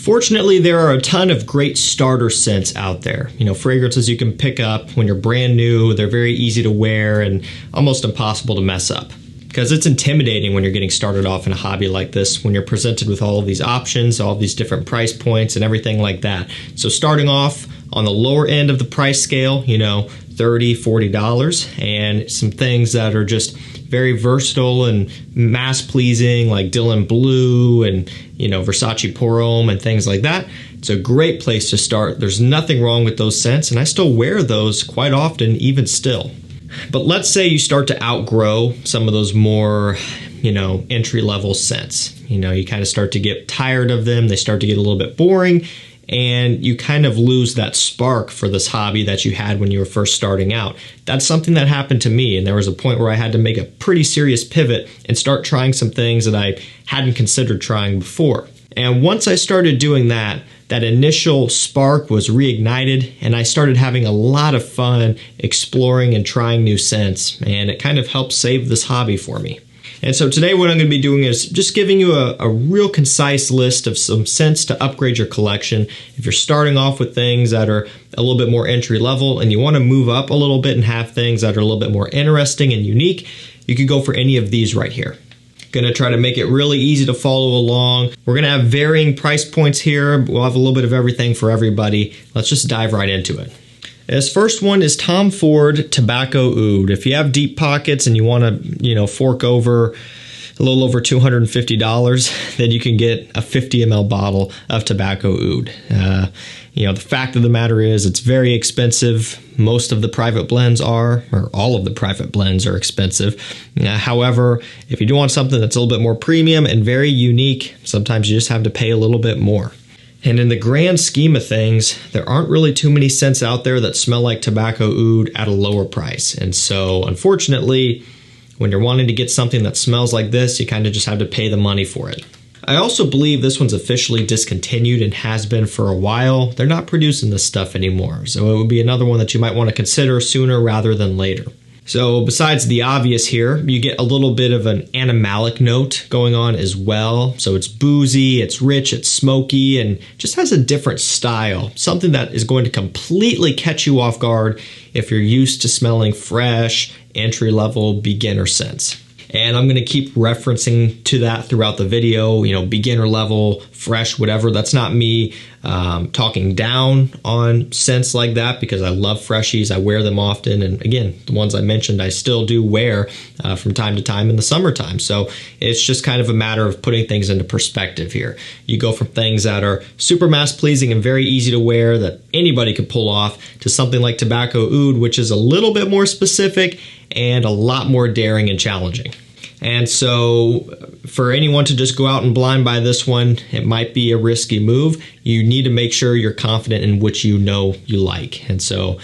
Fortunately, there are a ton of great starter scents out there. You know, fragrances you can pick up when you're brand new. They're very easy to wear and almost impossible to mess up. Because it's intimidating when you're getting started off in a hobby like this, when you're presented with all of these options, all of these different price points and everything like that. So starting off on the lower end of the price scale, you know, $30, $40, and some things that are just very versatile and mass pleasing, like Dylan Blue and, you know, Versace Pour Homme and things like that. It's a great place to start. There's nothing wrong with those scents, and I still wear those quite often, even still. But let's say you start to outgrow some of those more, you know, entry-level scents. You know, you kind of start to get tired of them. They start to get a little bit boring, and you kind of lose that spark for this hobby that you had when you were first starting out. That's something that happened to me, and there was a point where I had to make a pretty serious pivot and start trying some things that I hadn't considered trying before. And once I started doing that, that initial spark was reignited, and I started having a lot of fun exploring and trying new scents, and it kind of helped save this hobby for me. And so today what I'm going to be doing is just giving you a real concise list of some scents to upgrade your collection. If you're starting off with things that are a little bit more entry level and you want to move up a little bit and have things that are a little bit more interesting and unique, you could go for any of these right here. Going to try to make it really easy to follow along. We're going to have varying price points here. We'll have a little bit of everything for everybody. Let's just dive right into it. This first one is Tom Ford Tobacco Oud. If you have deep pockets and you want to, you know, fork over a little over $250, then you can get a 50 ml bottle of Tobacco Oud. You know, the fact of the matter is it's very expensive. Most of the private blends are, or all of the private blends are expensive. However, if you do want something that's a little bit more premium and very unique, sometimes you just have to pay a little bit more. And in the grand scheme of things, there aren't really too many scents out there that smell like Tobacco Oud at a lower price. And so, unfortunately, when you're wanting to get something that smells like this, you kind of just have to pay the money for it. I also believe this one's officially discontinued and has been for a while. They're not producing this stuff anymore, so it would be another one that you might want to consider sooner rather than later. So besides the obvious here, you get a little bit of an animalic note going on as well. So it's boozy, it's rich, it's smoky, and just has a different style. Something that is going to completely catch you off guard if you're used to smelling fresh, entry-level beginner scents. And I'm going to keep referencing to that throughout the video, you know, beginner level, fresh, whatever. That's not me talking down on scents like that, because I love freshies. I wear them often. And again, the ones I mentioned, I still do wear from time to time in the summertime. So it's just kind of a matter of putting things into perspective here. You go from things that are super mass pleasing and very easy to wear that anybody could pull off to something like Tobacco Oud, which is a little bit more specific and a lot more daring and challenging. And so for anyone to just go out and blind buy this one, it might be a risky move. You need to make sure you're confident in which you know you like. And so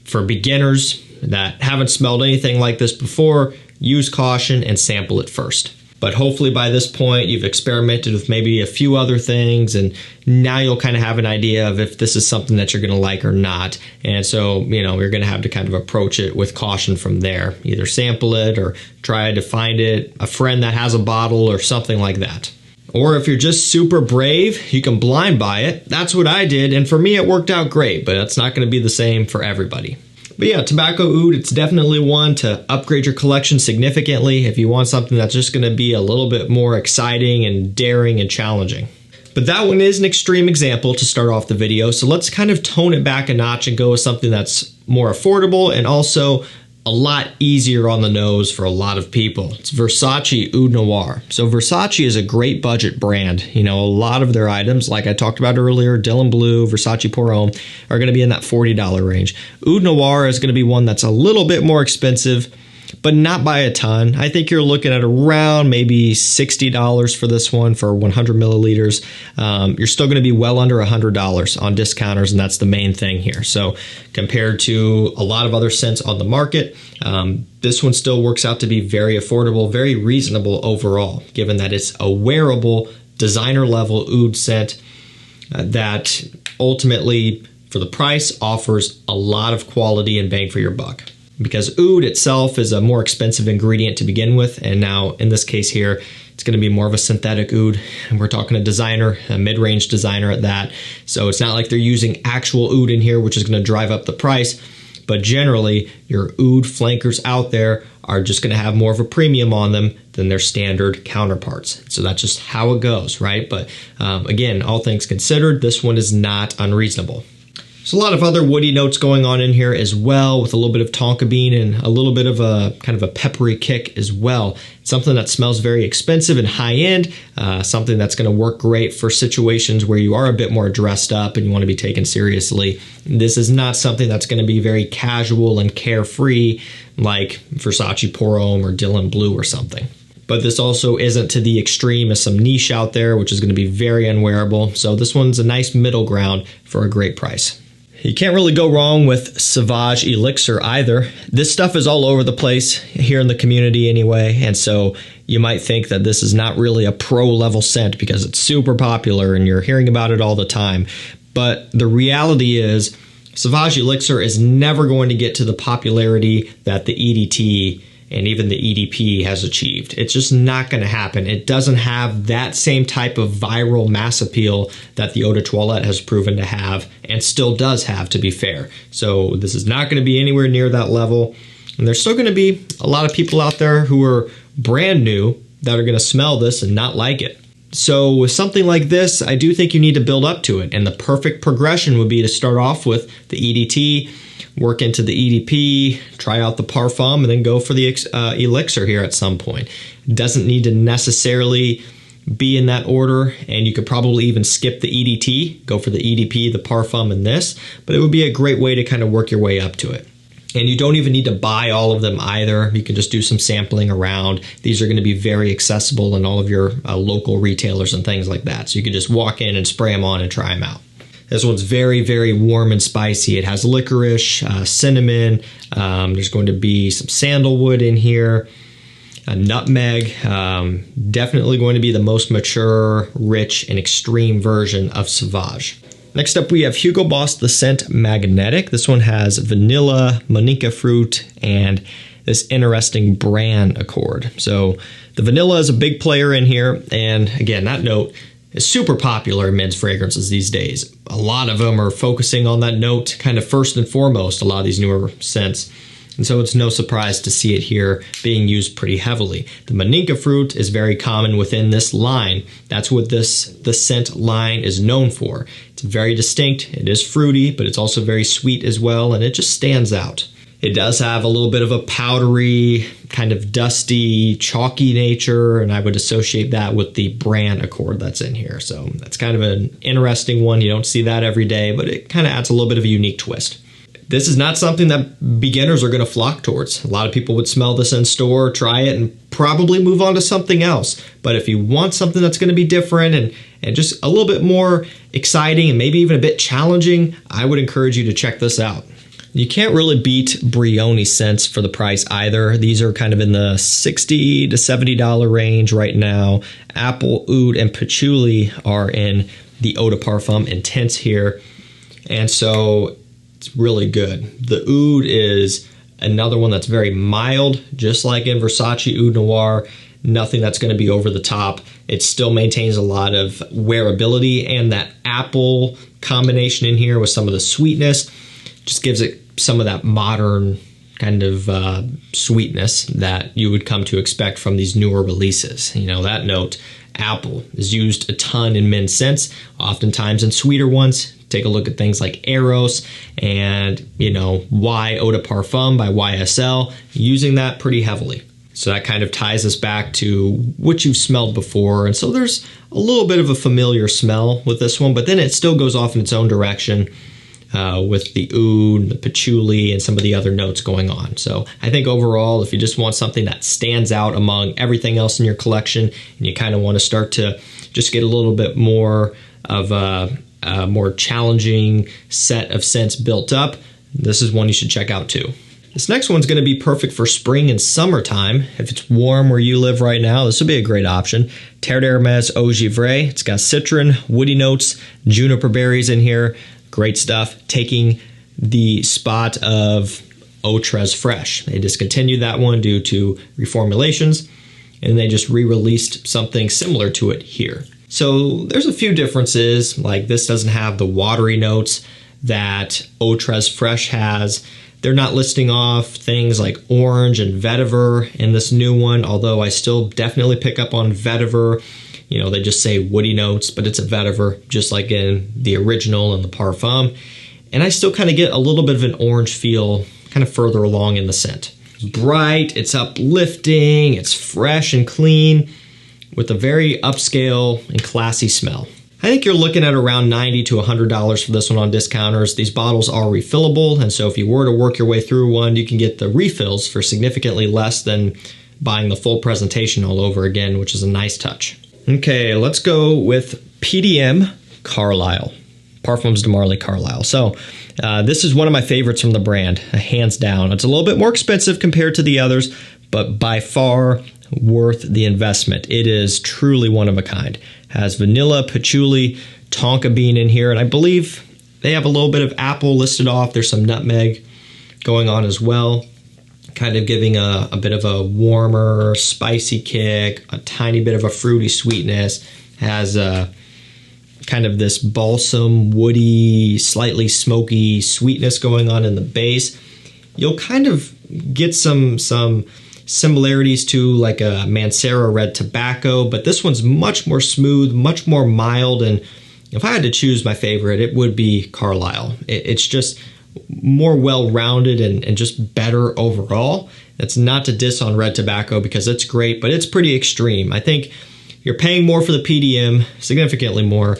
for beginners that haven't smelled anything like this before, use caution and sample it first. But hopefully by this point, you've experimented with maybe a few other things, and now you'll kind of have an idea of if this is something that you're going to like or not. And so, you know, you're going to have to kind of approach it with caution from there. Either sample it or try to find it, a friend that has a bottle or something like that. Or if you're just super brave, you can blind buy it. That's what I did, and for me it worked out great, but it's not going to be the same for everybody. But yeah, Tobacco Oud, it's definitely one to upgrade your collection significantly if you want something that's just going to be a little bit more exciting and daring and challenging. But that one is an extreme example to start off the video, so let's kind of tone it back a notch and go with something that's more affordable and also a lot easier on the nose for a lot of people. It's Versace Oud Noir. So Versace is a great budget brand. You know, a lot of their items, like I talked about earlier, Dylan Blue, Versace Pour Homme, are going to be in that $40 range. Oud Noir is going to be one that's a little bit more expensive, but not by a ton. I think you're looking at around maybe $60 for this one for 100 milliliters. You're still going to be well under $100 on discounters, and that's the main thing here. So compared to a lot of other scents on the market, this one still works out to be very affordable, very reasonable overall, given that it's a wearable designer level oud scent that ultimately, for the price, offers a lot of quality and bang for your buck. Because oud itself is a more expensive ingredient to begin with, and now in this case here, It's going to be more of a synthetic oud, and we're talking a designer, a mid-range designer at that. So it's not like they're using actual oud in here, which is going to drive up the price. But generally, your oud flankers out there are just going to have more of a premium on them than their standard counterparts. So that's just how it goes, right? But again, all things considered, this one is not unreasonable. There's a lot of other woody notes going on in here as well, with a little bit of tonka bean and a little bit of a kind of a peppery kick as well. Something that smells very expensive and high end, something that's going to work great for situations where you are a bit more dressed up and you want to be taken seriously. This is not something that's going to be very casual and carefree like Versace Pour Homme or Dylan Blue or something. But this also isn't to the extreme as some niche out there, which is going to be very unwearable. So this one's a nice middle ground for a great price. You can't really go wrong with Sauvage Elixir either. This stuff is all over the place here in the community anyway, and so you might think that this is not really a pro level scent because it's super popular and you're hearing about it all the time. But the reality is Sauvage Elixir is never going to get to the popularity that the EDT and even the EDP has achieved. It's just not going to happen. It doesn't have that same type of viral mass appeal that the Eau de Toilette has proven to have, and still does have, to be fair. So this is not going to be anywhere near that level. And there's still going to be a lot of people out there who are brand new that are going to smell this and not like it. So with something like this, I do think you need to build up to it. And the perfect progression would be to start off with the EDT, work into the EDP, try out the Parfum, and then go for the Elixir here at some point. It doesn't need to necessarily be in that order, and you could probably even skip the EDT, go for the EDP, the Parfum, and this, but it would be a great way to kind of work your way up to it. And you don't even need to buy all of them either. You can just do some sampling around. These are going to be very accessible in all of your local retailers and things like that. So you can just walk in and spray them on and try them out. This one's very, very warm and spicy. It has licorice, cinnamon. There's going to be some sandalwood in here, a nutmeg. Definitely going to be the most mature, rich, and extreme version of Sauvage. Next up, we have Hugo Boss The Scent Magnetic. This one has vanilla, manica fruit, and this interesting bran accord. So the vanilla is a big player in here. And again, that note is super popular in men's fragrances these days. A lot of them are focusing on that note kind of first and foremost, a lot of these newer scents. And so it's no surprise to see it here being used pretty heavily. The manica fruit is very common within this line. That's what the scent line is known for. It's very distinct. It is fruity, but it's also very sweet as well, and it just stands out. It does have a little bit of a powdery, kind of dusty, chalky nature, and I would associate that with the bran accord that's in here. So that's kind of an interesting one. You don't see that every day, but it kind of adds a little bit of a unique twist. This is not something that beginners are going to flock towards. A lot of people would smell this in store, try it, and probably move on to something else. But if you want something that's going to be different and just a little bit more exciting and maybe even a bit challenging, I would encourage you to check this out. You can't really beat Brioni scents for the price either. These are kind of in the $60 to $70 range right now. Apple, oud, and patchouli are in the Eau de Parfum Intense here. And so it's really good. The oud is another one that's very mild, just like in Versace Oud Noir. Nothing that's going to be over the top. It still maintains a lot of wearability, and that apple combination in here with some of the sweetness just gives it some of that modern kind of sweetness that you would come to expect from these newer releases. You know, that note, apple, is used a ton in men's scents, oftentimes in sweeter ones. Take a look at things like Eros and, you know, Y Eau de Parfum by YSL, using that pretty heavily. So that kind of ties us back to what you've smelled before. And so there's a little bit of a familiar smell with this one, but then it still goes off in its own direction with the oud, the patchouli, and some of the other notes going on. So I think overall, if you just want something that stands out among everything else in your collection, and you kind of want to start to just get a little bit more of a more challenging set of scents built up, this is one you should check out too. This next one's going to be perfect for spring and summertime. If it's warm where you live right now, this would be a great option. Terre d'Hermès Eau Givrée. It's got citron, woody notes, juniper berries in here. Great stuff. Taking the spot of Eau Très Fraîche. They discontinued that one due to reformulations. and they just re-released something similar to it here. So there's a few differences, like this doesn't have the watery notes that Autres Fresh has. They're not listing off things like orange and vetiver in this new one, although I still definitely pick up on vetiver. You know, they just say woody notes, but it's a vetiver, just like in the original and the Parfum. And I still kind of get a little bit of an orange feel kind of further along in the scent. It's bright, it's uplifting, it's fresh and clean, with a very upscale and classy smell. I think you're looking at around $90 to $100 for this one on discounters. These bottles are refillable, and so if you were to work your way through one, you can get the refills for significantly less than buying the full presentation all over again, which is a nice touch. Okay, let's go with PDM Carlisle. Parfums de Marly Carlisle. So this is one of my favorites from the brand, hands down. It's a little bit more expensive compared to the others, but by far worth the investment. It is truly one of a kind. Has vanilla, patchouli, tonka bean in here, and I believe they have a little bit of apple listed off. There's some nutmeg going on as well, kind of giving a bit of a warmer, spicy kick, a tiny bit of a fruity sweetness. Has kind of this balsam, woody, slightly smoky sweetness going on in the base. You'll kind of get some similarities to like a Mancera Red Tobacco, but this one's much more smooth, much more mild, and if I had to choose my favorite, it would be Carlisle. It's just more well-rounded and just better overall. That's not to diss on Red Tobacco because it's great, but it's pretty extreme. I think you're paying more for the PDM, significantly more,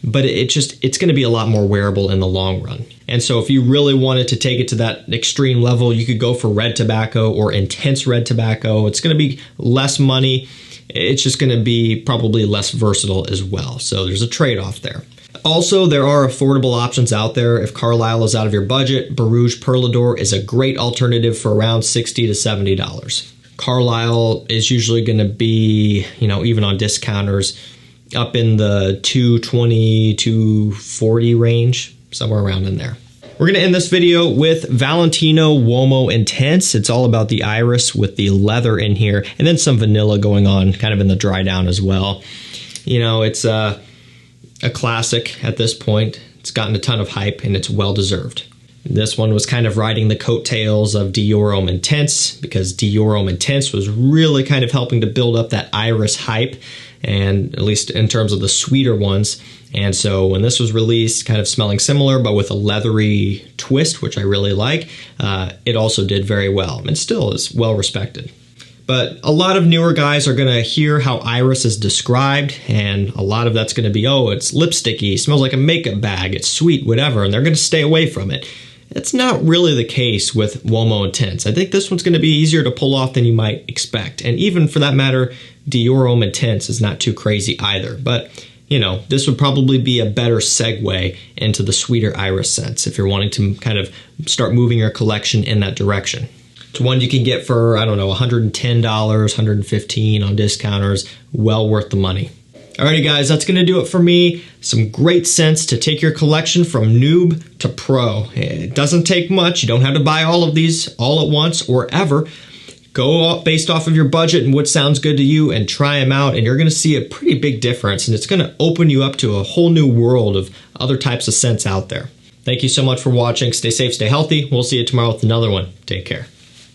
but it's going to be a lot more wearable in the long run. And so if you really wanted to take it to that extreme level, you could go for Red Tobacco or Intense Red Tobacco. It's going to be less money. It's just going to be probably less versatile as well. So there's a trade-off there. Also, there are affordable options out there. If Carlisle is out of your budget, Barouge Perlador is a great alternative for around $60 to $70. Carlisle is usually going to be, you know, even on discounters, up in the $220 to $240 range, somewhere around in there. We're going to end this video with Valentino Uomo Intense. It's all about the iris with the leather in here, and then some vanilla going on kind of in the dry down as well. You know, it's a classic at this point. It's gotten a ton of hype, and it's well-deserved. This one was kind of riding the coattails of Dior Homme Intense, because Dior Homme Intense was really kind of helping to build up that iris hype, and at least in terms of the sweeter ones. And so when this was released, kind of smelling similar, but with a leathery twist, which I really like, it also did very well, and still is well respected. But a lot of newer guys are going to hear how iris is described, and a lot of that's going to be, oh, it's lipsticky, smells like a makeup bag, it's sweet, whatever, and they're going to stay away from it. It's not really the case with Uomo Intense. I think this one's going to be easier to pull off than you might expect. And even for that matter, Dior Homme Intense is not too crazy either. But, you know, this would probably be a better segue into the sweeter iris scents if you're wanting to kind of start moving your collection in that direction. It's one you can get for, I don't know, $110, $115 on discounters. Well worth the money. Alrighty guys, that's going to do it for me. Some great scents to take your collection from noob to pro. It doesn't take much. You don't have to buy all of these all at once or ever. Go based off of your budget and what sounds good to you and try them out, and you're going to see a pretty big difference, and it's going to open you up to a whole new world of other types of scents out there. Thank you so much for watching. Stay safe, stay healthy. We'll see you tomorrow with another one. Take care.